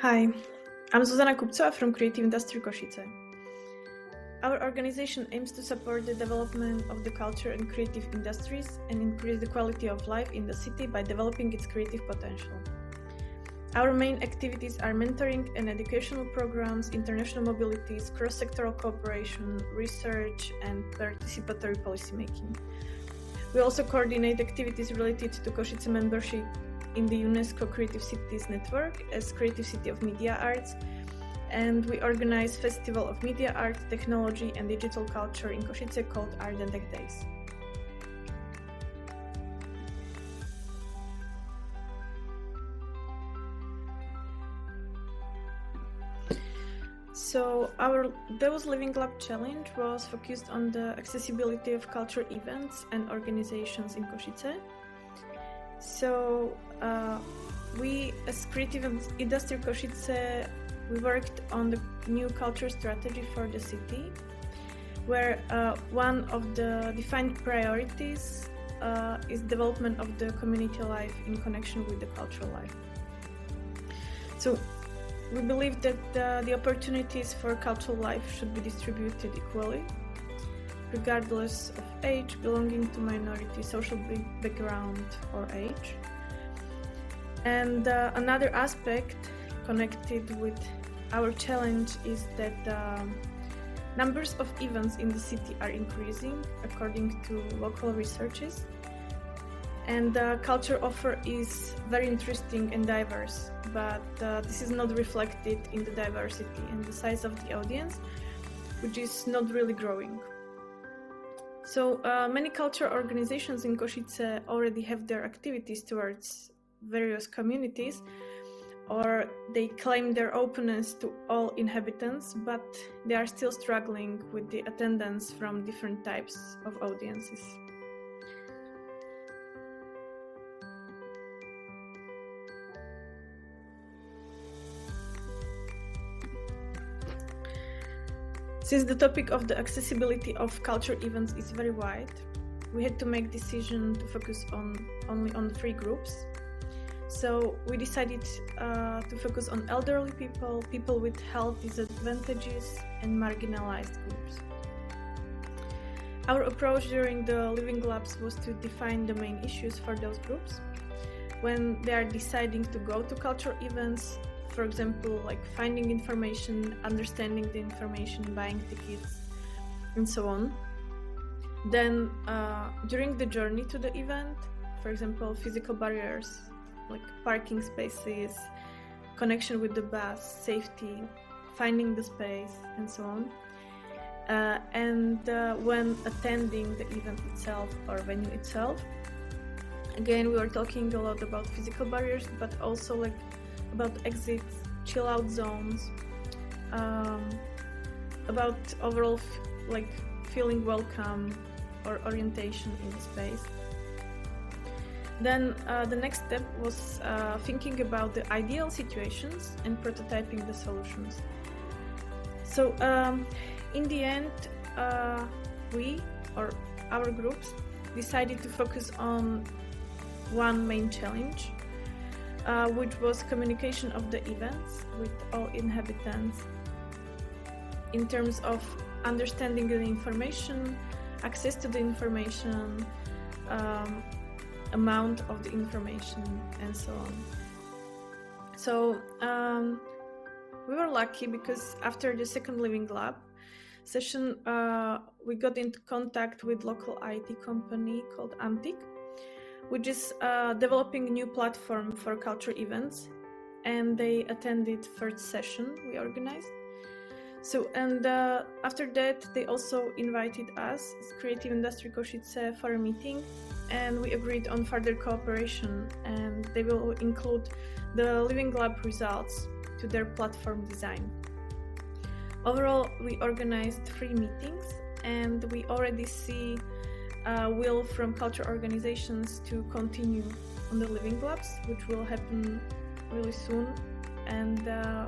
Hi, I'm Zuzana Kupcova from Creative Industry Kosice. Our organization aims to support the development of the culture and creative industries and increase the quality of life in the city by developing its creative potential. Our main activities are mentoring and educational programs, international mobilities, cross-sectoral cooperation, research, and participatory policymaking. We also coordinate activities related to Kosice membership in the UNESCO Creative Cities Network as Creative City of Media Arts, and we organize Festival of Media Art, Technology and Digital Culture in Kosice called Art and Tech Days. So our DeuS Living Lab Challenge was focused on the accessibility of culture events and organizations in Kosice. So we, as Creative Industry Kosice, we worked on the new culture strategy for the city, where one of the defined priorities is development of the community life in connection with the cultural life. So we believe that the opportunities for cultural life should be distributed equally, regardless of age, belonging to minority, social background, or age. And another aspect connected with our challenge is that numbers of events in the city are increasing according to local researches. And the culture offer is very interesting and diverse, but this is not reflected in the diversity and the size of the audience, which is not really growing. So many culture organizations in Kosice already have their activities towards various communities, or they claim their openness to all inhabitants, but they are still struggling with the attendance from different types of audiences. Since the topic of the accessibility of culture events is very wide, we had to make decision to focus only on 3 groups. So we decided to focus on elderly people, people with health disadvantages, and marginalized groups. Our approach during the Living Labs was to define the main issues for those groups when they are deciding to go to culture events. For example, like finding information, understanding the information, buying tickets, and so on. Then during the journey to the event, for example, physical barriers like parking spaces, connection with the bus, safety, finding the space, and so on. And when attending the event itself or venue itself, again, we were talking a lot about physical barriers, but also like about exits, chill out zones, about overall like feeling welcome or orientation in the space. Then the next step was thinking about the ideal situations and prototyping the solutions. So in the end, we or our groups decided to focus on one main challenge, which was communication of the events with all inhabitants in terms of understanding the information, access to the information, amount of the information, and so on. So we were lucky because after the second Living Lab session, we got into contact with local IT company called Antic, which is developing a new platform for culture events, and they attended first session we organized. So, and after that, they also invited us, Creative Industry Kosice, for a meeting, and we agreed on further cooperation, and they will include the Living Lab results to their platform design. Overall, we organized 3 meetings, and we already see will from culture organizations to continue on the Living Labs, which will happen really soon, and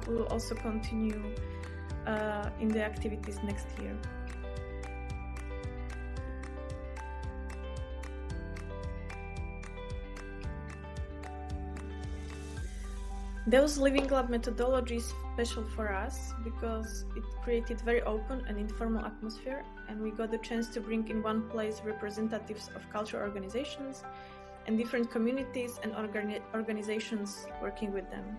we will also continue in the activities next year. DeuS Living Lab methodology is special for us because it created very open and informal atmosphere, and we got the chance to bring in one place representatives of cultural organizations and different communities and organizations working with them.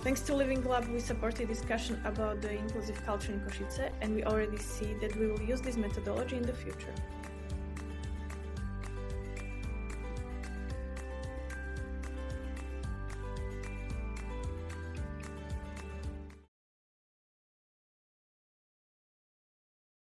Thanks to Living Lab, we supported discussion about the inclusive culture in Kosice, and we already see that we will use this methodology in the future.